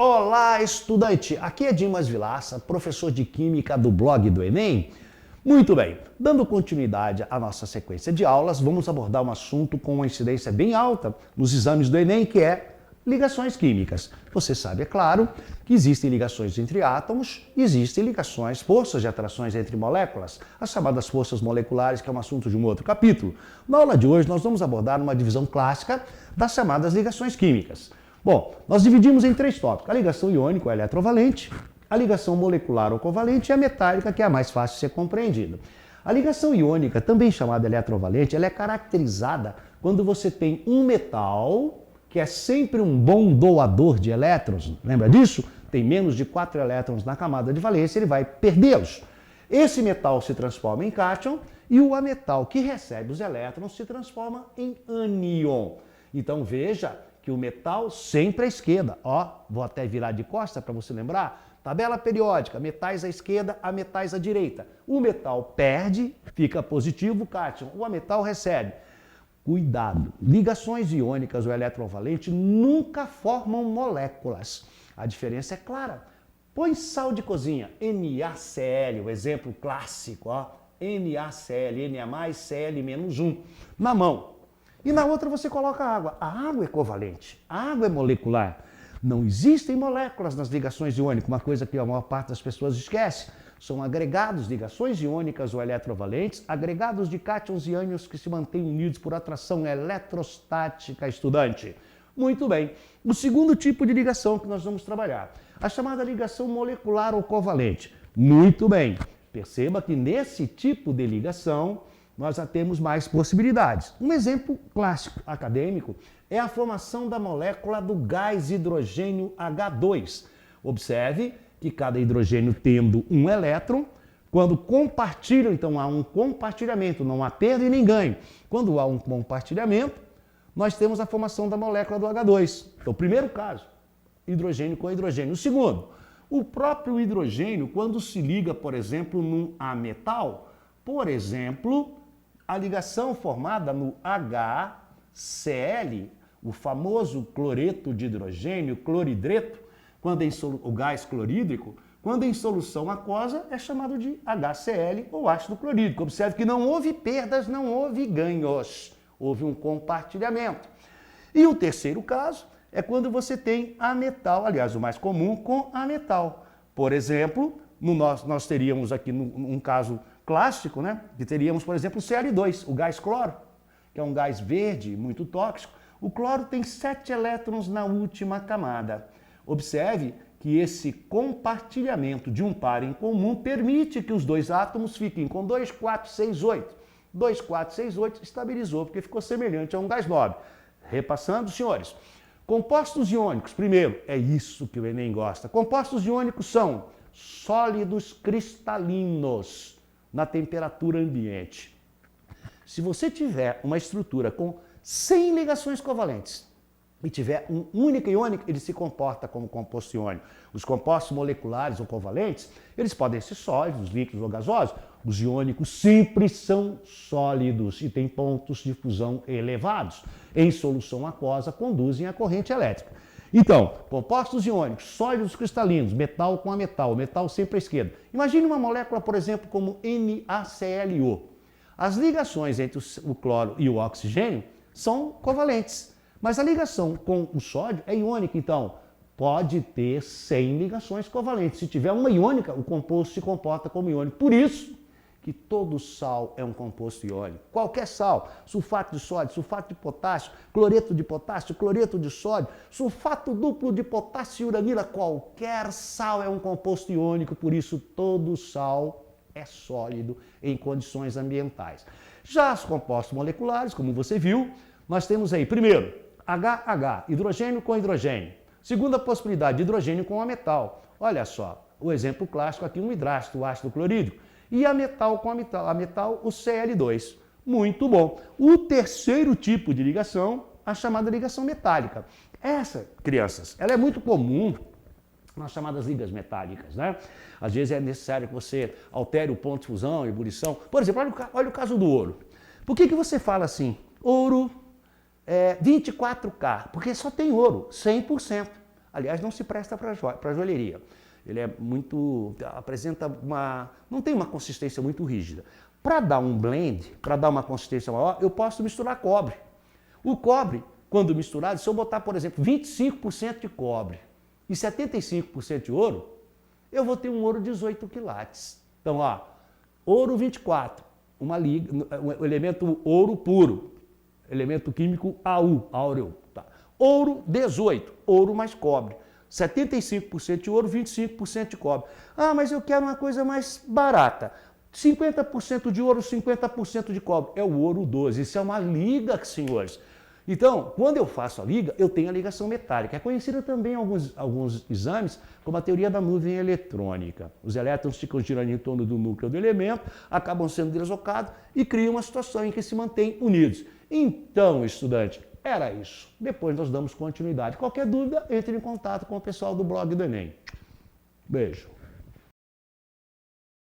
Olá, estudante! Aqui é Dimas Vilaça, professor de Química do blog do Enem. Muito bem, dando continuidade à nossa sequência de aulas, vamos abordar um assunto com uma incidência bem alta nos exames do Enem, que é ligações químicas. Você sabe, é claro, que existem ligações entre átomos, existem ligações, forças de atrações entre moléculas, as chamadas forças moleculares, que é um assunto de um outro capítulo. Na aula de hoje, nós vamos abordar uma divisão clássica das chamadas ligações químicas. Bom, nós dividimos em três tópicos: a ligação iônica ou eletrovalente, a ligação molecular ou covalente e a metálica, que é a mais fácil de ser compreendida. A ligação iônica, também chamada eletrovalente, ela é caracterizada quando você tem um metal que é sempre um bom doador de elétrons. Lembra disso? Tem menos de 4 elétrons na camada de valência, ele vai perdê-los. Esse metal se transforma em cátion e o ametal que recebe os elétrons se transforma em ânion. Então veja que o metal sempre à esquerda. Ó, vou até virar de costa para você lembrar. Tabela periódica, metais à esquerda, a metais à direita. O metal perde, fica positivo, cátion. O ametal recebe. Cuidado, ligações iônicas ou eletrovalentes nunca formam moléculas. A diferença é clara. Põe sal de cozinha, NaCl, o exemplo clássico, ó. NaCl, Na+, Cl-1, na mão. E na outra você coloca água. A água é covalente, a água é molecular. Não existem moléculas nas ligações iônicas, uma coisa que a maior parte das pessoas esquece. São agregados, ligações iônicas ou eletrovalentes, agregados de cátions e ânions que se mantêm unidos por atração eletrostática, estudante. Muito bem. O segundo tipo de ligação que nós vamos trabalhar, a chamada ligação molecular ou covalente. Muito bem. Perceba que nesse tipo de ligação nós já temos mais possibilidades. Um exemplo clássico acadêmico é a formação da molécula do gás hidrogênio H2. Observe que cada hidrogênio tendo um elétron, quando compartilham, então há um compartilhamento, não há perda e nem ganho. Quando há um compartilhamento, nós temos a formação da molécula do H2. Então, o primeiro caso, hidrogênio com hidrogênio. O segundo, o próprio hidrogênio, quando se liga, por exemplo, num ametal, por exemplo, a ligação formada no HCl, o famoso cloreto de hidrogênio, cloridreto, quando o gás clorídrico, quando em solução aquosa, é chamado de HCl ou ácido clorídrico. Observe que não houve perdas, não houve ganhos, houve um compartilhamento. E o terceiro caso é quando você tem ametal, aliás, o mais comum, com ametal. Por exemplo, nós teríamos aqui um caso clássico, né? Que teríamos, por exemplo, o Cl2, o gás cloro, que é um gás verde, muito tóxico. O cloro tem 7 elétrons na última camada. Observe que esse compartilhamento de um par em comum permite que os dois átomos fiquem com 2, 4, 6, 8. 2, 4, 6, 8 estabilizou, porque ficou semelhante a um gás nobre. Repassando, senhores. Compostos iônicos, primeiro, é isso que o Enem gosta. Compostos iônicos são sólidos cristalinos na temperatura ambiente. Se você tiver uma estrutura com 100 ligações covalentes e tiver um único iônico, ele se comporta como composto iônico. Os compostos moleculares ou covalentes, eles podem ser sólidos, líquidos ou gasosos. Os iônicos sempre são sólidos e têm pontos de fusão elevados. Em solução aquosa, conduzem a corrente elétrica. Então, compostos iônicos, sólidos cristalinos, metal com ametal, metal sempre à esquerda. Imagine uma molécula, por exemplo, como NaClO. As ligações entre o cloro e o oxigênio são covalentes. Mas a ligação com o sódio é iônica, então pode ter 100 ligações covalentes. Se tiver uma iônica, o composto se comporta como iônico. Por isso que todo sal é um composto iônico. Qualquer sal, sulfato de sódio, sulfato de potássio, cloreto de potássio, cloreto de sódio, sulfato duplo de potássio e uranila, qualquer sal é um composto iônico, por isso todo sal é sólido em condições ambientais. Já os compostos moleculares, como você viu, nós temos aí, primeiro, HH, hidrogênio com hidrogênio. Segunda possibilidade, hidrogênio com ametal. Olha só, o exemplo clássico aqui, um hidrácido, o ácido clorídrico. E ametal com ametal, o Cl2. Muito bom. O terceiro tipo de ligação, a chamada ligação metálica. Essa, crianças, ela é muito comum nas chamadas ligas metálicas, né? Às vezes é necessário que você altere o ponto de fusão, ebulição. Por exemplo, olha o caso do ouro. Por que você fala assim, ouro 24K? Porque só tem ouro, 100%. Aliás, não se presta para joalheria. Ele é muito, apresenta uma, não tem uma consistência muito rígida. Para dar um blend, para dar uma consistência maior, eu posso misturar cobre. O cobre, quando misturado, se eu botar, por exemplo, 25% de cobre e 75% de ouro, eu vou ter um ouro 18 quilates. Então, ó, ouro 24, uma liga, o elemento ouro puro, elemento químico AU, áureo. Tá. Ouro 18, ouro mais cobre. 75% de ouro, 25% de cobre. Ah, mas eu quero uma coisa mais barata. 50% de ouro, 50% de cobre. É o ouro 12. Isso é uma liga, senhores. Então, quando eu faço a liga, eu tenho a ligação metálica. É conhecida também em alguns exames como a teoria da nuvem eletrônica. Os elétrons ficam girando em torno do núcleo do elemento, acabam sendo deslocados e criam uma situação em que se mantêm unidos. Então, estudante, era isso. Depois nós damos continuidade. Qualquer dúvida, entre em contato com o pessoal do blog do Enem. Beijo.